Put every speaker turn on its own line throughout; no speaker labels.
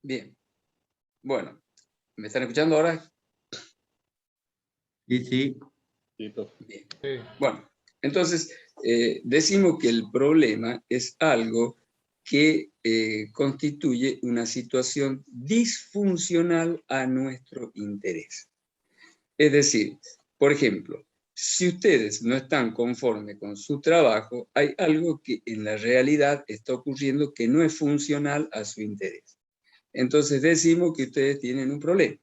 Bien. Bueno, ¿me están escuchando ahora?
Sí, sí.
Bien. Bueno, entonces decimos que el problema es algo que constituye una situación disfuncional a nuestro interés. Es decir, por ejemplo, si ustedes no están conformes con su trabajo, hay algo que en la realidad está ocurriendo que no es funcional a su interés. Entonces decimos que ustedes tienen un problema.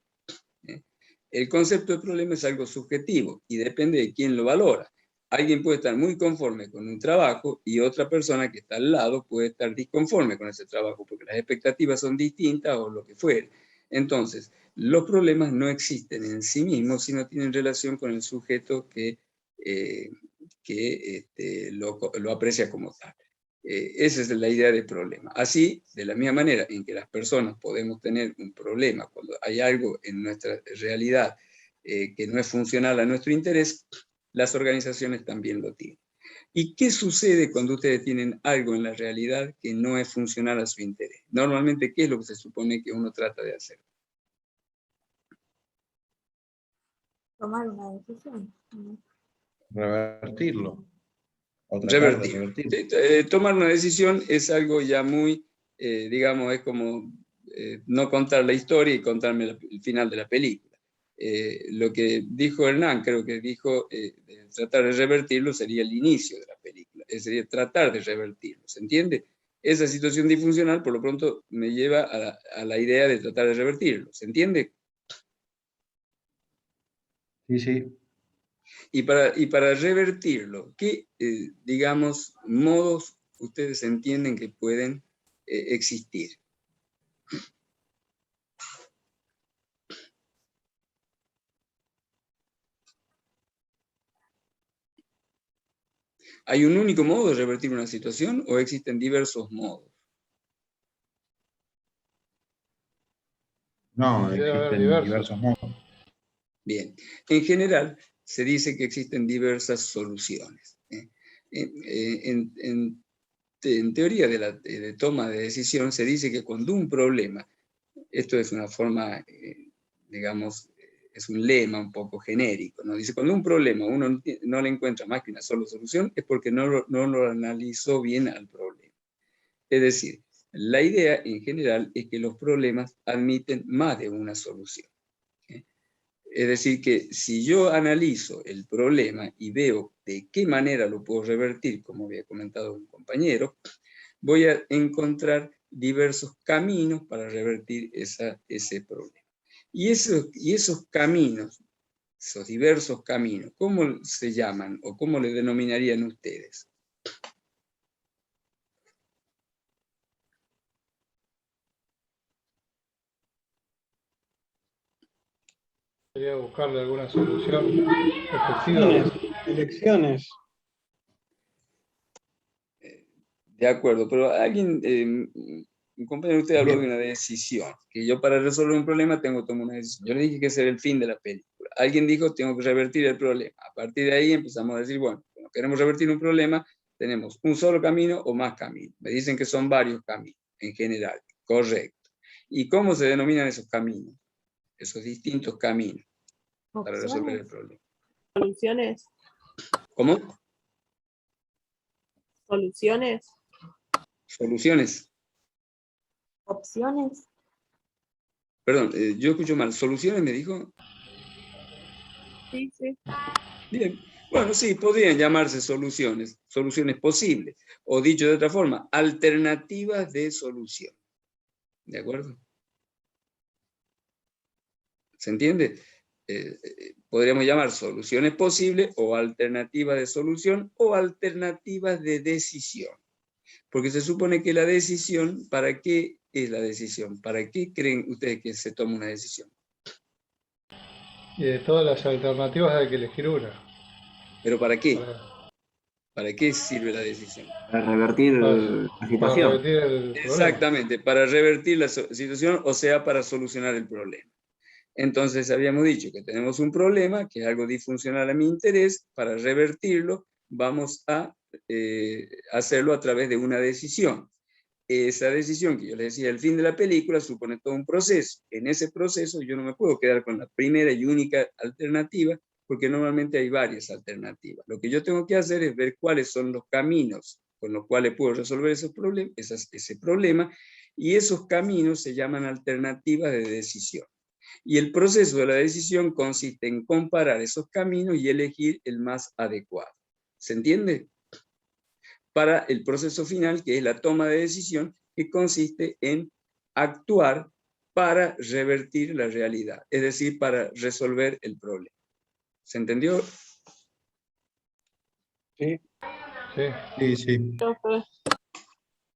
El concepto de problema es algo subjetivo y depende de quién lo valora. Alguien puede estar muy conforme con un trabajo y otra persona que está al lado puede estar disconforme con ese trabajo porque las expectativas son distintas o lo que fuere. Entonces, los problemas no existen en sí mismos, sino tienen relación con el sujeto que lo aprecia como tal. Esa es la idea del problema. Así, de la misma manera en que las personas podemos tener un problema cuando hay algo en nuestra realidad que no es funcional a nuestro interés, las organizaciones también lo tienen. ¿Y qué sucede cuando ustedes tienen algo en la realidad que no es funcional a su interés? Normalmente, ¿qué es lo que se supone que uno trata de hacer?
Tomar una decisión.
Revertirlo. O tratar de
Revertir.
revertirlo.
Tomar una decisión es algo ya muy, digamos, es como no contar la historia y contarme el final de la película. Lo que dijo Hernán, creo que dijo, tratar de revertirlo sería el inicio de la película, sería tratar de revertirlo, ¿se entiende? Esa situación disfuncional, por lo pronto, me lleva a la idea de tratar de revertirlo, ¿se entiende?
Sí, sí.
Y para revertirlo, ¿qué, digamos, modos ustedes entienden que pueden existir? ¿Hay un único modo de revertir una situación o existen diversos modos?
No,
Debe haber
existen diversos modos.
Bien, en general se dice que existen diversas soluciones. En teoría de toma de decisión se dice que cuando un problema, esto es una forma, digamos, es un lema un poco genérico, ¿no? Dice, cuando un problema uno no le encuentra más que una sola solución, es porque no lo analizó bien al problema. Es decir, la idea en general es que los problemas admiten más de una solución. Es decir, que si yo analizo el problema y veo de qué manera lo puedo revertir, como había comentado un compañero, voy a encontrar diversos caminos para revertir ese problema. Y esos caminos, esos diversos caminos, ¿cómo se llaman o cómo le denominarían ustedes?
Quería buscarle alguna solución efectiva.
Elecciones.
De acuerdo, pero alguien, un compañero de usted habló de una decisión, que yo para resolver un problema tengo que tomar una decisión. Yo le dije que ese era el fin de la película. Alguien dijo, tengo que revertir el problema. A partir de ahí empezamos a decir, bueno, cuando queremos revertir un problema, tenemos un solo camino o más caminos. Me dicen que son varios caminos, en general. Correcto. ¿Y cómo se denominan esos caminos? Esos distintos caminos para resolver el problema.
Soluciones.
¿Cómo?
Soluciones.
Soluciones.
Opciones.
Perdón, yo escucho mal. ¿Soluciones me dijo?
Sí, sí.
Bien, bueno, sí, podrían llamarse soluciones, soluciones posibles, o dicho de otra forma, alternativas de solución. ¿De acuerdo? ¿Se entiende? Podríamos llamar soluciones posibles o alternativas de solución o alternativas de decisión. Porque se supone que la decisión, ¿para qué es la decisión? ¿Para qué creen ustedes que se toma una decisión?
Y de todas las alternativas hay que elegir una.
¿Pero para qué?
Para,
¿Para qué sirve la decisión?
Para revertir la
para
situación.
revertir el problema.
Exactamente, para revertir la situación, o sea, para solucionar el problema. Entonces habíamos dicho que tenemos un problema, que es algo disfuncional a mi interés. Para revertirlo, vamos a hacerlo a través de una decisión. esa decisión que yo les decía, el fin de la película supone todo un proceso. En ese proceso yo no me puedo quedar con la primera y única alternativa, porque normalmente hay varias alternativas. Lo que yo tengo que hacer es ver cuáles son los caminos con los cuales puedo resolver ese problema, y esos caminos se llaman alternativas de decisión. Y el proceso de la decisión consiste en comparar esos caminos y elegir el más adecuado. ¿Se entiende? Para el proceso final, que es la toma de decisión, que consiste en actuar para revertir la realidad, es decir, para resolver el problema. ¿Se entendió?
Sí.
Sí, sí.
Profe.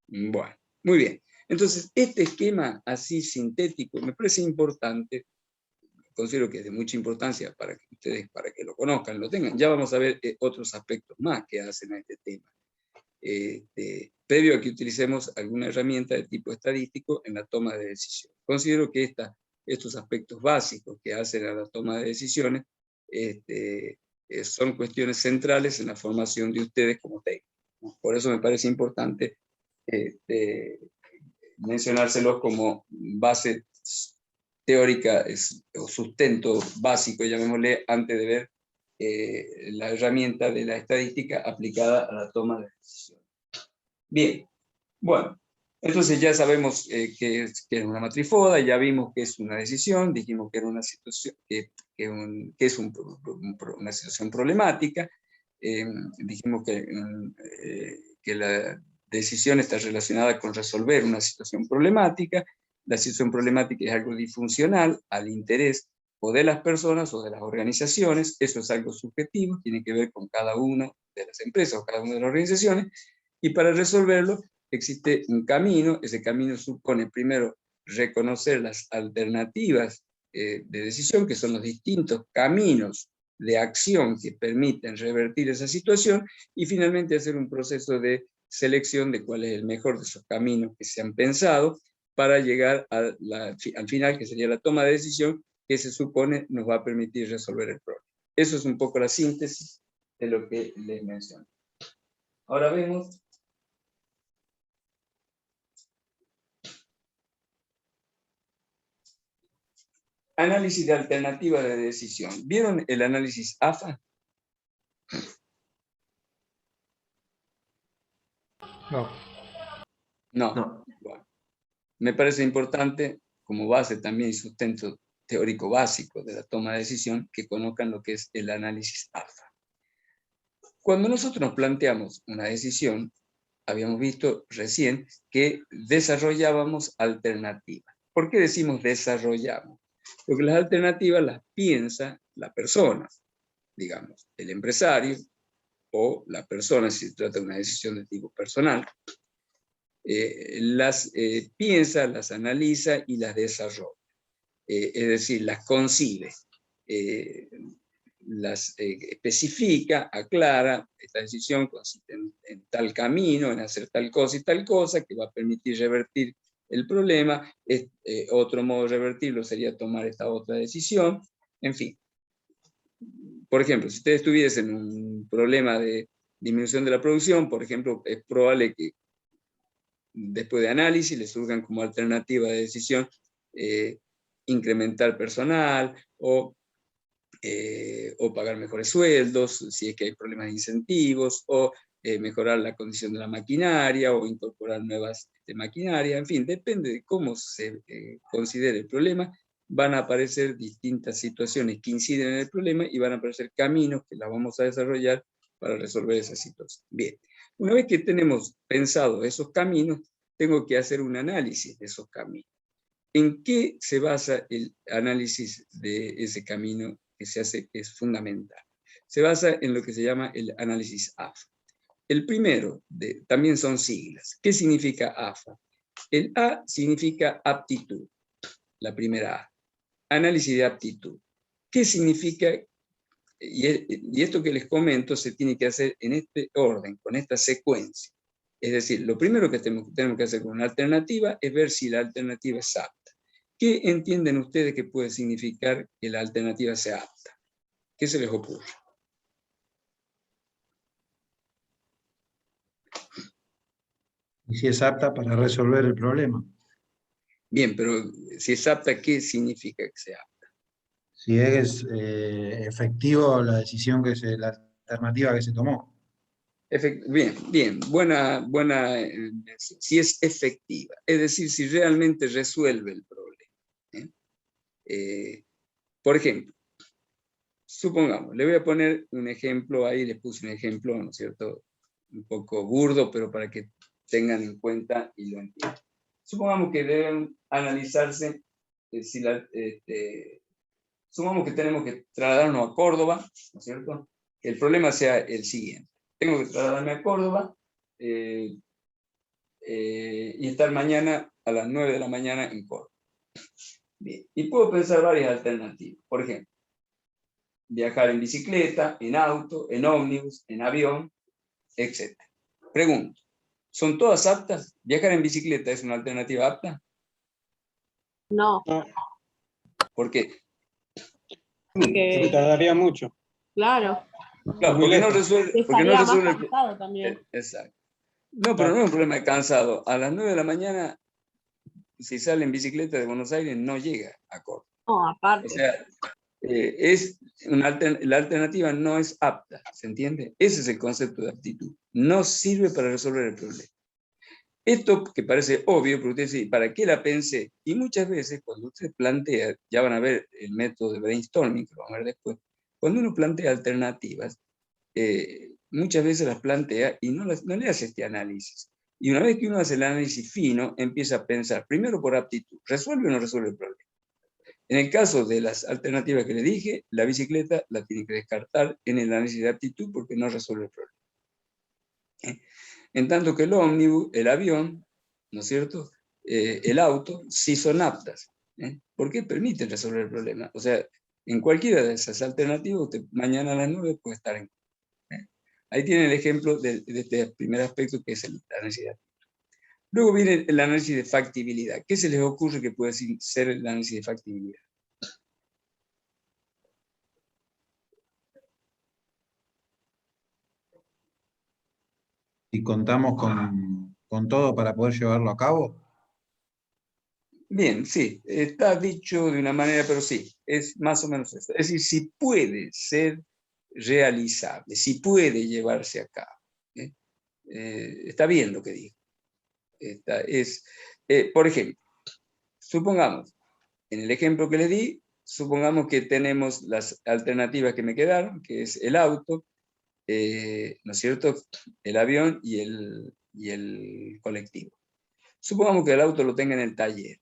Bueno, muy bien. Entonces, este esquema así sintético me parece importante, considero que es de mucha importancia para que ustedes, para que lo conozcan, lo tengan. Ya vamos a ver otros aspectos más que hacen a este tema. Previo a que utilicemos alguna herramienta de tipo estadístico en la toma de decisiones. Considero que estos aspectos básicos que hacen a la toma de decisiones son cuestiones centrales en la formación de ustedes como técnicos. Por eso me parece importante mencionárselos como base teórica o sustento básico, llamémosle, antes de ver la herramienta de la estadística aplicada a la toma de decisiones. Bien, bueno, entonces ya sabemos que es una matrifoda, ya vimos que es una decisión, dijimos que era una situación, que es una situación problemática, dijimos que la decisión está relacionada con resolver una situación problemática. La situación problemática es algo disfuncional al interés o de las personas o de las organizaciones. Eso es algo subjetivo, tiene que ver con cada una de las empresas o cada una de las organizaciones, y para resolverlo existe un camino. Ese camino supone primero reconocer las alternativas de decisión, que son los distintos caminos de acción que permiten revertir esa situación, y finalmente hacer un proceso de selección de cuál es el mejor de esos caminos que se han pensado para llegar al final, que sería la toma de decisión, que se supone nos va a permitir resolver el problema. Eso es un poco la síntesis de lo que les mencioné. Ahora vemos análisis de alternativa de decisión. ¿Vieron el análisis AFA?
No.
No. Bueno, me parece importante, como base también y sustento teórico básico de la toma de decisión, que conozcan lo que es el análisis AFA. Cuando nosotros nos planteamos una decisión, habíamos visto recién que desarrollábamos alternativas. ¿Por qué decimos desarrollamos? Porque las alternativas las piensa la persona, digamos, el empresario o la persona, si se trata de una decisión de tipo personal, las piensa, las analiza y las desarrolla. Es decir, las concibe, las especifica, aclara. Esta decisión consiste en tal camino, en hacer tal cosa y tal cosa, que va a permitir revertir el problema. Otro modo de revertirlo sería tomar esta otra decisión. En fin. Por ejemplo, si ustedes tuviesen un problema de disminución de la producción, por ejemplo, es probable que después de análisis les surjan como alternativa de decisión incrementar personal o pagar mejores sueldos, si es que hay problemas de incentivos, o mejorar la condición de la maquinaria, o incorporar nuevas maquinarias. En fin, depende de cómo se considere el problema, van a aparecer distintas situaciones que inciden en el problema y van a aparecer caminos que la vamos a desarrollar para resolver esa situación. Bien, una vez que tenemos pensado esos caminos, tengo que hacer un análisis de esos caminos. ¿En qué se basa el análisis de ese camino que se hace, que es fundamental? Se basa en lo que se llama el análisis AFA. El primero, también son siglas. ¿Qué significa AFA? El A significa aptitud, la primera A. Análisis de aptitud. ¿Qué significa? Y esto que les comento se tiene que hacer en este orden, con esta secuencia. Es decir, lo primero que tenemos que hacer con una alternativa es ver si la alternativa es apta. ¿Qué entienden ustedes que puede significar que la alternativa sea apta? ¿Qué se les ocurre?
Y si es apta para resolver el problema.
Bien, pero si es apta, ¿qué significa que sea apta?
Si es efectivo la decisión la alternativa que se tomó.
Bien, bien, si es efectiva, es decir, si realmente resuelve el problema. Por ejemplo, supongamos, le voy a poner un ejemplo ahí, le puse un ejemplo, ¿no es cierto? Un poco burdo, pero para que tengan en cuenta y lo entiendan. Supongamos que deben analizarse, supongamos que tenemos que trasladarnos a Córdoba, ¿no es cierto? Que el problema sea el siguiente. Tengo que trasladarme a Córdoba y estar mañana a las 9 de la mañana en Córdoba. Bien. Y puedo pensar varias alternativas. Por ejemplo, viajar en bicicleta, en auto, en ómnibus, en avión, etc. Pregunto, ¿son todas aptas? ¿Viajar en bicicleta es una alternativa apta?
No,
¿Por qué?
porque,
Tardaría mucho.
claro,
Claro,
Muy
porque no
lejos.
estaría más
resuelve
cansado también.
Exacto. No, pero no es un problema de cansado. A las 9 de la mañana, si sale en bicicleta de Buenos Aires, no llega a Córdoba.
No,
O
aparte.
sea, la alternativa no es apta, ¿se entiende? Ese es el concepto de aptitud. No sirve para resolver el problema. Esto que parece obvio, pero usted dice, ¿para qué la pensé? Y muchas veces cuando usted plantea, ya van a ver el método de brainstorming, que lo vamos a ver después, cuando uno plantea alternativas, muchas veces las plantea y no le hace este análisis. Y una vez que uno hace el análisis fino, empieza a pensar, primero por aptitud, ¿resuelve o no resuelve el problema? En el caso de las alternativas que le dije, la bicicleta la tiene que descartar en el análisis de aptitud porque no resuelve el problema. En tanto que el ómnibus, el avión, ¿no es cierto? El auto, sí son aptas, porque permiten resolver el problema. O sea, en cualquiera de esas alternativas, usted mañana a las 9 puede estar en. Ahí tiene el ejemplo de este primer aspecto que es el análisis de aptitud. Luego viene el análisis de factibilidad. ¿Qué se les ocurre que puede ser el análisis de factibilidad?
Y contamos con todo para poder llevarlo a cabo.
Bien, sí, está dicho de una manera, pero sí, es más o menos eso. Es decir, si puede ser realizable, si puede llevarse a cabo. Está bien lo que digo. Por ejemplo, supongamos, en el ejemplo que le di, supongamos que tenemos las alternativas que me quedaron, que es el auto, ¿no es cierto?, el avión y el colectivo. Supongamos que el auto lo tenga en el taller,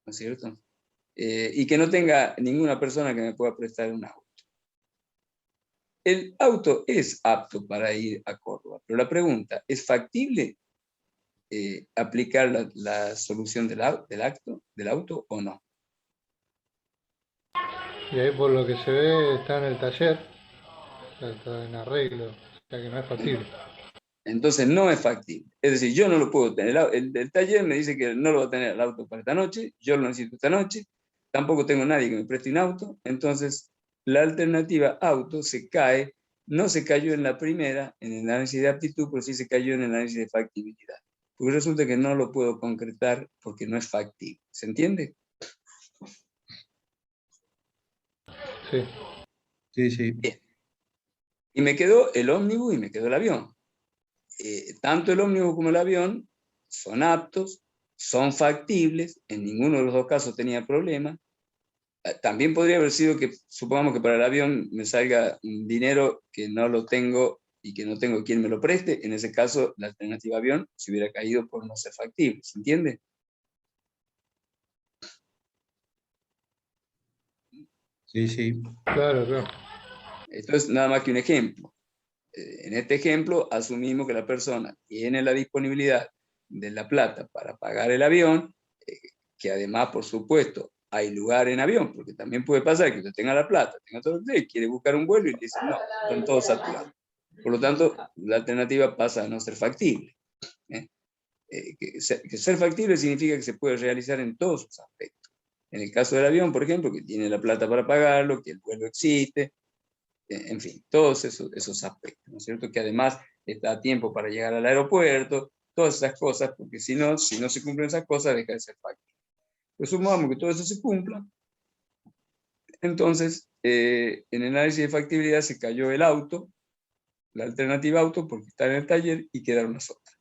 ¿no es cierto? Y que no tenga ninguna persona que me pueda prestar un auto. El auto es apto para ir a Córdoba, pero la pregunta, ¿es factible aplicar la solución del auto o no?
Y ahí por lo que se ve está en el taller, o sea, está en arreglo, o sea que no es factible.
Entonces no es factible. Es decir, yo no lo puedo tener. El taller me dice que no lo va a tener el auto para esta noche, yo lo necesito esta noche, tampoco tengo nadie que me preste un auto, entonces la alternativa auto no se cayó en la primera, en el análisis de aptitud, pero sí se cayó en el análisis de factibilidad. Porque resulta que no lo puedo concretar porque no es factible. ¿Se entiende?
Sí.
Sí, sí.
Bien. Y me quedó el ómnibus y me quedó el avión. Tanto el ómnibus como el avión son aptos, son factibles, en ninguno de los dos casos tenía problema. También podría haber sido que, supongamos que para el avión me salga un dinero que no lo tengo y que no tengo quien me lo preste, en ese caso la alternativa avión se hubiera caído por no ser factible, ¿se entiende?
Sí, sí.
Claro, claro.
Esto es nada más que un ejemplo. En este ejemplo asumimos que la persona tiene la disponibilidad de la plata para pagar el avión, que además, por supuesto, hay lugar en avión, porque también puede pasar que usted tenga la plata, tenga todo lo que quiere buscar un vuelo y le dice, no, están todos saturados. Por lo tanto, la alternativa pasa a no ser factible. Que ser factible significa que se puede realizar en todos sus aspectos. En el caso del avión, por ejemplo, que tiene la plata para pagarlo, que el vuelo existe, en fin, todos esos aspectos, ¿no es cierto? Que además está a tiempo para llegar al aeropuerto, todas esas cosas, porque si no se cumplen esas cosas, deja de ser factible. Pues supongamos que todo eso se cumpla. Entonces, en el análisis de factibilidad se cayó el auto, la alternativa auto, porque está en el taller, y quedaron las otras.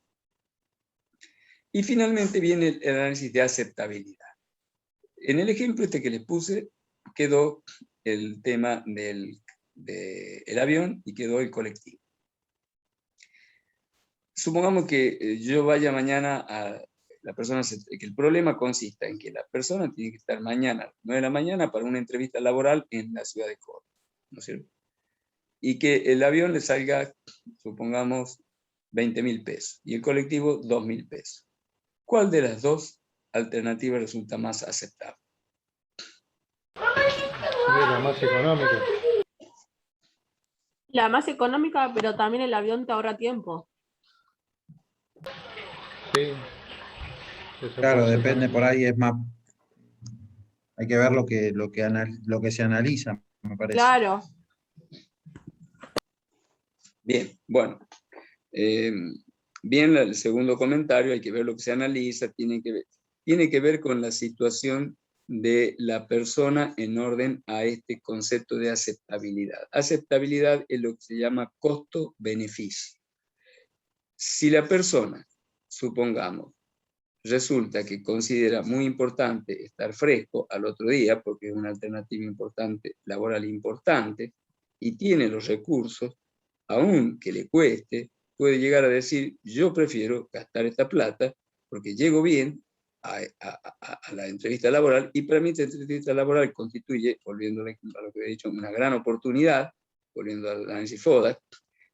Y finalmente viene el análisis de aceptabilidad. En el ejemplo que les puse, quedó el tema del avión y quedó el colectivo. Supongamos que yo vaya mañana a la persona, que el problema consista en que la persona tiene que estar mañana a las 9 de la mañana para una entrevista laboral en la ciudad de Córdoba, ¿no es cierto? Y que el avión le salga, supongamos, 20.000 pesos y el colectivo 2.000 pesos. ¿Cuál de las dos alternativas resulta más aceptable?
La más económica.
La más económica, pero también el avión te ahorra tiempo.
Sí. Eso
Claro,
puede ser
depende,
también.
por ahí es más, hay que ver lo que se analiza, me parece.
Claro.
Bien, bueno. Bien, el segundo comentario, hay que ver lo que se analiza, tiene que ver con la situación de la persona en orden a este concepto de aceptabilidad. Aceptabilidad es lo que se llama costo-beneficio. Si la persona, supongamos, resulta que considera muy importante estar fresco al otro día, porque es una alternativa importante, laboral importante, y tiene los recursos, aun que le cueste, puede llegar a decir, yo prefiero gastar esta plata porque llego bien a la entrevista laboral, y para mí esta entrevista laboral constituye, volviendo a lo que he dicho, una gran oportunidad, volviendo al análisis FODA,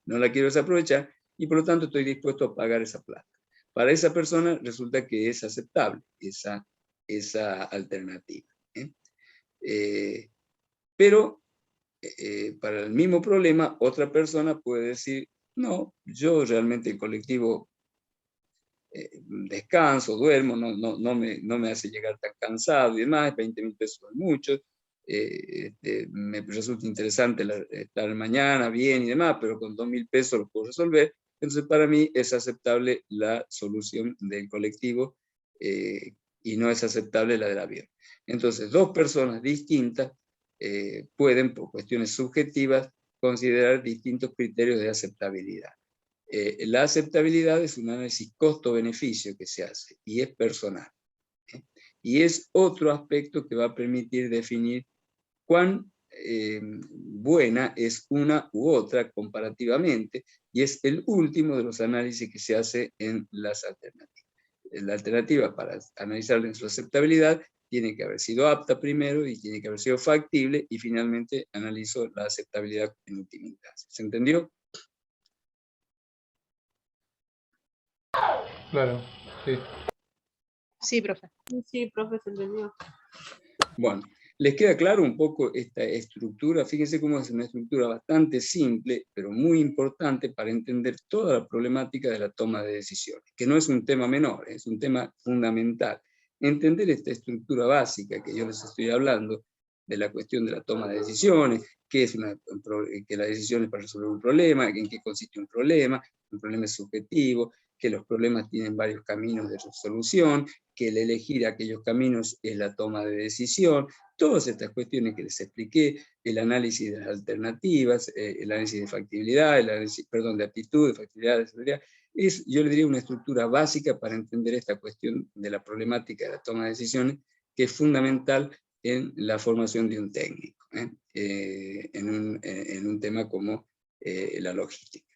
no la quiero desaprovechar, y por lo tanto estoy dispuesto a pagar esa plata. Para esa persona resulta que es aceptable esa alternativa. Pero para el mismo problema, otra persona puede decir, no, yo realmente el colectivo descanso, duermo, no me hace llegar tan cansado y demás, 20.000 pesos es mucho, me resulta interesante estar mañana bien y demás, pero con 2.000 pesos lo puedo resolver. Entonces para mí es aceptable la solución del colectivo y no es aceptable la del avión. Entonces dos personas distintas pueden, por cuestiones subjetivas, considerar distintos criterios de aceptabilidad. La aceptabilidad es un análisis costo-beneficio que se hace y es personal. Y es otro aspecto que va a permitir definir cuán buena es una u otra comparativamente, y es el último de los análisis que se hace en las alternativas. La alternativa para analizar en su aceptabilidad tiene que haber sido apta primero y tiene que haber sido factible, y finalmente analizo la aceptabilidad en última instancia. ¿Se entendió?
Claro, sí.
Sí, profe.
Sí, profe, se entendió.
Bueno, ¿les queda claro un poco esta estructura? Fíjense cómo es una estructura bastante simple, pero muy importante para entender toda la problemática de la toma de decisiones, que no es un tema menor, es un tema fundamental. Entender esta estructura básica que yo les estoy hablando, de la cuestión de la toma de decisiones, que la decisión es para resolver un problema, en qué consiste un problema es subjetivo, que los problemas tienen varios caminos de resolución, que el elegir aquellos caminos es la toma de decisión, todas estas cuestiones que les expliqué, el análisis de las alternativas, el análisis de factibilidad, el análisis, perdón, de aptitud, de factibilidad, de seguridad, yo le diría una estructura básica para entender esta cuestión de la problemática de la toma de decisiones, que es fundamental en la formación de un técnico, en un tema como la logística.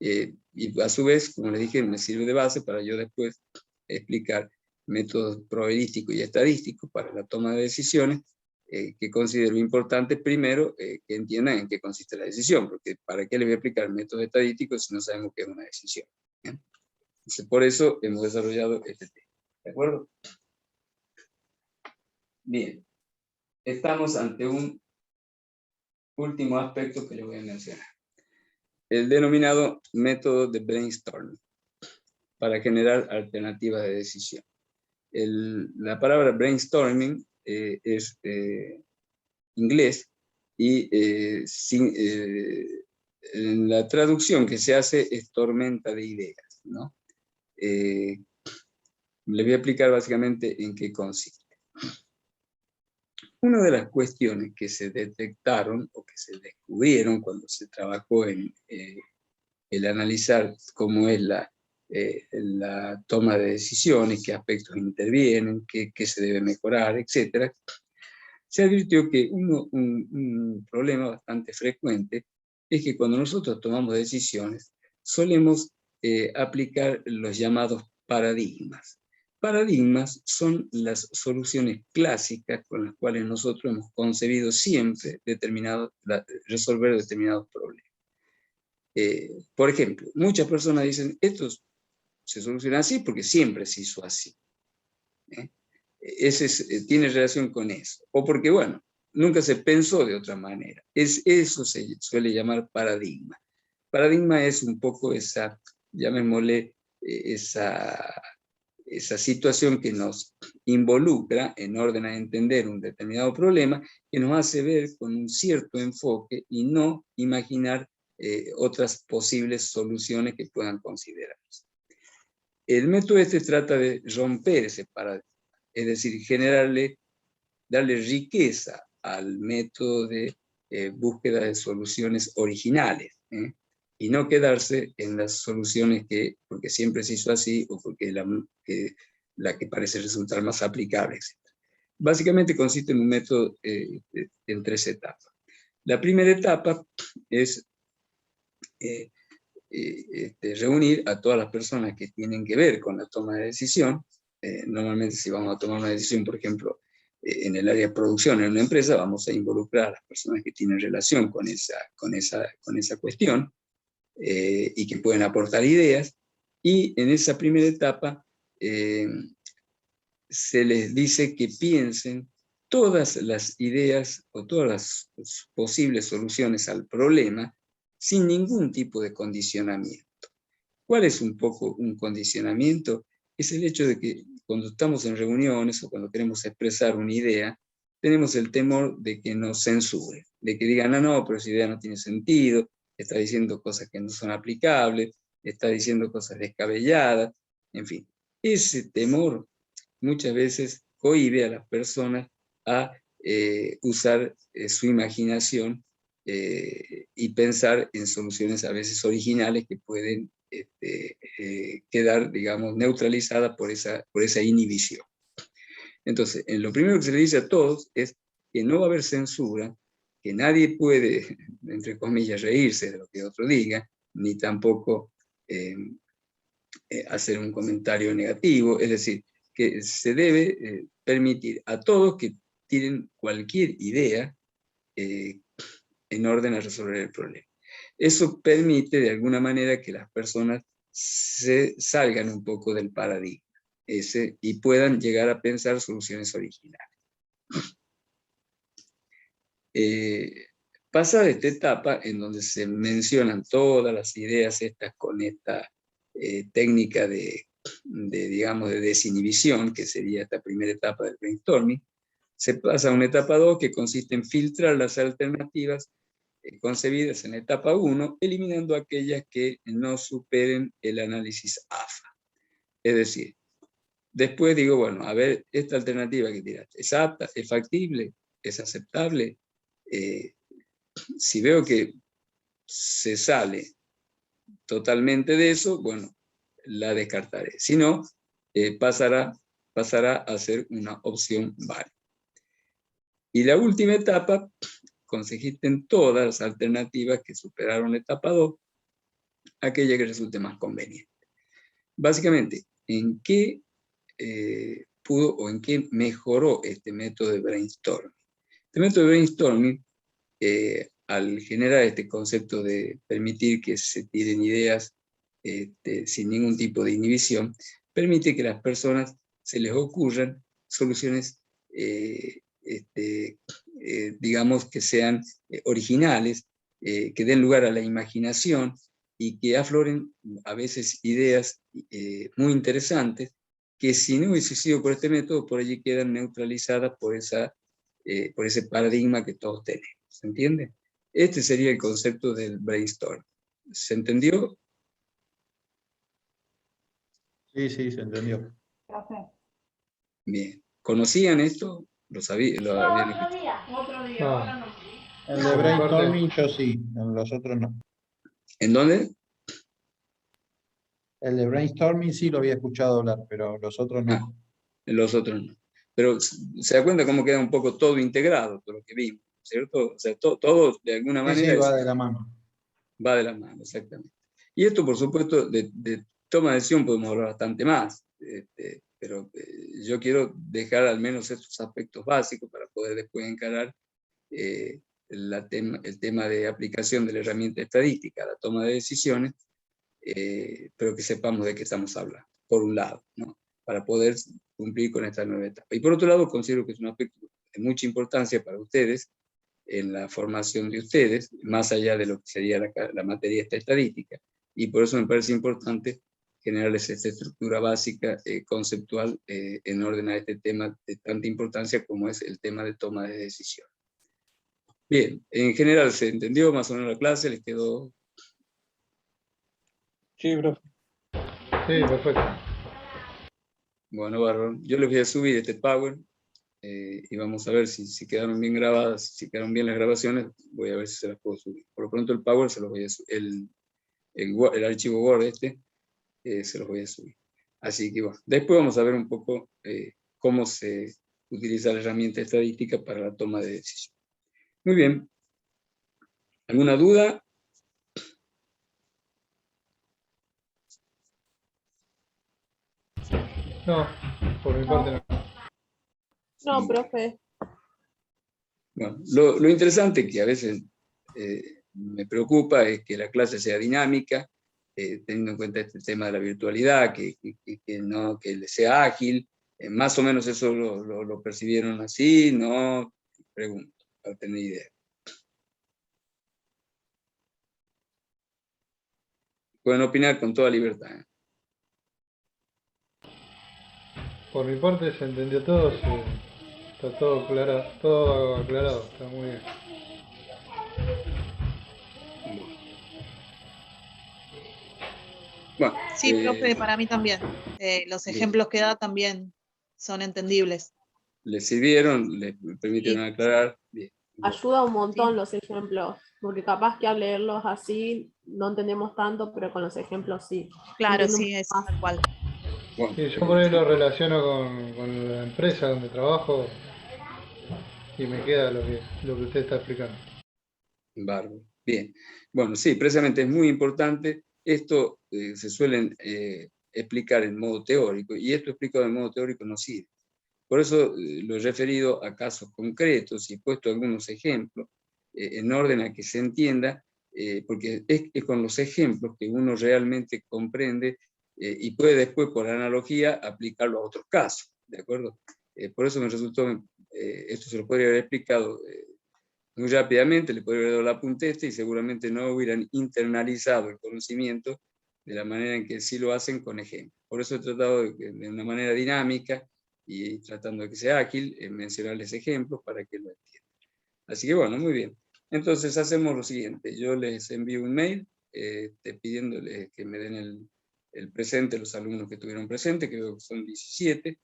Y a su vez, como les dije, me sirve de base para yo después explicar métodos probabilísticos y estadísticos para la toma de decisiones, que considero importante primero que entiendan en qué consiste la decisión, porque ¿para qué les voy a explicar métodos estadísticos si no sabemos qué es una decisión? Entonces, por eso hemos desarrollado este tema. ¿De acuerdo? Bien. Estamos ante un último aspecto que les voy a mencionar. El denominado método de brainstorming para generar alternativas de decisión. La palabra brainstorming es inglés y en la traducción que se hace es tormenta de ideas, ¿no? le voy a explicar básicamente en qué consiste. Una de las cuestiones que se detectaron o que se descubrieron cuando se trabajó en el analizar cómo es la toma de decisiones, qué aspectos intervienen, qué se debe mejorar, etc., se advirtió que un problema bastante frecuente es que cuando nosotros tomamos decisiones solemos aplicar los llamados paradigmas. Paradigmas son las soluciones clásicas con las cuales nosotros hemos concebido siempre resolver determinados problemas. Por ejemplo, muchas personas dicen, esto se soluciona así porque siempre se hizo así. Tiene relación con eso. O porque, bueno, nunca se pensó de otra manera. Eso se suele llamar paradigma. Paradigma es un poco llamémosle, esa situación que nos involucra en orden a entender un determinado problema, que nos hace ver con un cierto enfoque y no imaginar otras posibles soluciones que puedan considerarse. El método trata de romper ese paradigma, es decir, darle riqueza al método de búsqueda de soluciones originales, y no quedarse en las soluciones porque siempre se hizo así o porque la que parece resultar más aplicable, etc. Básicamente consiste en un método en 3 etapas. La primera etapa es reunir a todas las personas que tienen que ver con la toma de decisión. Normalmente si vamos a tomar una decisión, por ejemplo, en el área de producción en una empresa, vamos a involucrar a las personas que tienen relación con esa cuestión y que pueden aportar ideas. Y en esa primera etapa se les dice que piensen todas las ideas o todas las posibles soluciones al problema sin ningún tipo de condicionamiento. ¿Cuál es un poco un condicionamiento? Es el hecho de que cuando estamos en reuniones o cuando queremos expresar una idea, tenemos el temor de que nos censuren, de que digan, no, pero esa idea no tiene sentido, está diciendo cosas que no son aplicables, está diciendo cosas descabelladas, en fin. Ese temor muchas veces cohíbe a las personas a usar su imaginación y pensar en soluciones a veces originales que pueden quedar, digamos, neutralizadas por esa inhibición. Entonces, lo primero que se le dice a todos es que no va a haber censura, que nadie puede, entre comillas, reírse de lo que otro diga, ni tampoco hacer un comentario negativo, es decir, que se debe permitir a todos que tienen cualquier idea en orden a resolver el problema. Eso permite de alguna manera que las personas se salgan un poco del paradigma y puedan llegar a pensar soluciones originales. Pasada esta etapa en donde se mencionan todas las ideas estas con esta técnica digamos, de desinhibición, que sería esta primera etapa del brainstorming, se pasa a una etapa 2 que consiste en filtrar las alternativas concebidas en la etapa 1, eliminando aquellas que no superen el análisis AFA. Es decir, después digo, bueno, a ver, esta alternativa que tiraste, ¿es apta? ¿Es factible? ¿Es aceptable? Si veo que se sale totalmente de eso, bueno, la descartaré. Si no, pasará a ser una opción válida. Y la última etapa consiste en todas las alternativas que superaron la etapa 2, aquella que resulte más conveniente. Básicamente, ¿en qué pudo o en qué mejoró este método de brainstorming? Este método de brainstorming, al generar este concepto de permitir que se tiren ideas sin ningún tipo de inhibición, permite que las personas se les ocurran soluciones digamos, que sean originales, que den lugar a la imaginación y que afloren a veces ideas muy interesantes que si no hubiese sido por este método, por allí quedan neutralizadas por ese paradigma que todos tenemos. ¿Se entiende? Este sería el concepto del brainstorm. ¿Se entendió?
Sí, sí, se entendió.
Profe.
Bien. ¿Conocían esto? ¿Lo habían escuchado?
No,
El de
por mi
brainstorming
parte,
yo sí, en los otros no.
¿En dónde?
El de brainstorming sí lo había escuchado hablar, pero los otros
Ah,
no.
en los otros no. Pero se da cuenta cómo queda un poco todo integrado, todo lo que vimos, ¿cierto? O sea, todo de alguna
Sí, sí,
manera
va de la mano.
va de la mano, exactamente. Y esto, por supuesto, de toma de decisión podemos hablar bastante más, pero yo quiero dejar al menos estos aspectos básicos para poder después encarar el tema de aplicación de la herramienta estadística a la toma de decisiones, pero que sepamos de qué estamos hablando, por un lado, ¿no? Para poder cumplir con esta nueva etapa. Y por otro lado, considero que es un aspecto de mucha importancia para ustedes, en la formación de ustedes, más allá de lo que sería la materia estadística. Y por eso me parece importante generarles esta estructura básica, conceptual, en orden a este tema de tanta importancia como es el tema de toma de decisión. Bien, en general se entendió más o menos la clase, les quedó.
Sí, profe.
sí, perfecto.
Bueno, bárbaro. Yo les voy a subir este Power y vamos a ver si quedaron bien grabadas, si quedaron bien las grabaciones, voy a ver si se las puedo subir. Por lo pronto el Power se los voy a subir, el archivo Word se los voy a subir. Así que bueno, después vamos a ver un poco cómo se utiliza la herramienta estadística para la toma de decisión. Muy bien. ¿Alguna duda?
No, por mi parte no.
No, profe.
Bueno, lo interesante que a veces me preocupa es que la clase sea dinámica, teniendo en cuenta este tema de la virtualidad, que sea ágil. Más o menos eso lo percibieron así, ¿no? Pregunto, para tener idea. Pueden opinar con toda libertad, ¿eh?
Por mi parte se entendió todo, está todo aclarado, está muy bien.
Bueno,
Sí, profe, para mí también. Los
bien.
ejemplos que da también son entendibles.
¿Les sirvieron? ¿Les permitieron
Sí.
aclarar? Bien. Bueno,
Ayuda un montón
Sí.
los ejemplos, porque capaz que al leerlos así no entendemos tanto, pero con los ejemplos sí.
Claro,
Entiendo un
sí, es
poco más.
tal cual.
bueno,
Sí, yo por ahí lo relaciono con la empresa donde trabajo y me queda lo que usted está explicando.
bárbaro. Bien. Bueno, sí, precisamente es muy importante. Esto se suelen explicar en modo teórico, y esto explicado en modo teórico no sirve. Por eso lo he referido a casos concretos y he puesto algunos ejemplos en orden a que se entienda, porque es con los ejemplos que uno realmente comprende y puede después, por analogía, aplicarlo a otros casos, ¿de acuerdo? Por eso me resultó, esto se lo podría haber explicado muy rápidamente, le podría haber dado la punta y seguramente no hubieran internalizado el conocimiento de la manera en que sí lo hacen con ejemplos. Por eso he tratado de una manera dinámica y tratando de que sea ágil, mencionarles ejemplos para que lo entiendan. Así que bueno, muy bien. Entonces hacemos lo siguiente, yo les envío un mail pidiéndoles que me den el presente, los alumnos que estuvieron presentes, que veo que son 17,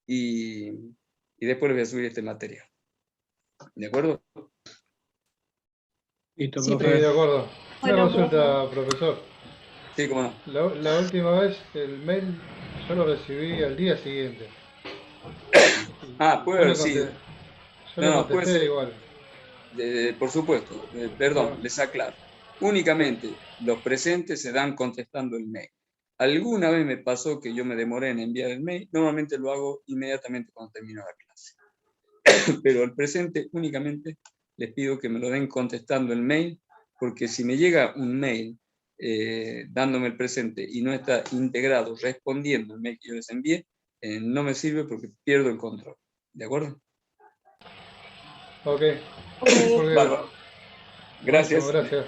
y después les voy a subir este material. ¿De acuerdo?
Listo,
Sí,
Sí,
profe.
de acuerdo. Una
Bueno,
consulta, profesor.
Sí, cómo no.
La última vez el mail yo lo recibí al día siguiente.
Ah, puede
Yo
haber
le
sido.
contesté, yo le
No, puede
contesté
ser,
igual.
por supuesto, perdón, les aclaro. Únicamente los presentes se dan contestando el mail. Alguna vez me pasó que yo me demoré en enviar el mail, normalmente lo hago inmediatamente cuando termino la clase. Pero al presente únicamente les pido que me lo den contestando el mail, porque si me llega un mail dándome el presente y no está integrado respondiendo el mail que yo les envié, no me sirve porque pierdo el control. ¿De acuerdo?
Ok,
ok.
Bárbaro.
buenísimo,
Gracias.
gracias.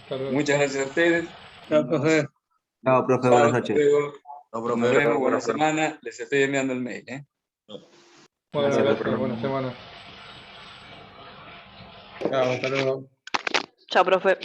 Hasta luego.
Muchas gracias a ustedes.
Chao, profe. Chao, profe,
Chao,
buenas
hasta
noches.
luego.
No,
Nos
profe,
vemos, buena
buenas
semana. Les estoy enviando el mail.
Bueno,
Gracias,
gracias,
profe.
buena semana.
Chao, hasta luego.
Chao, profe.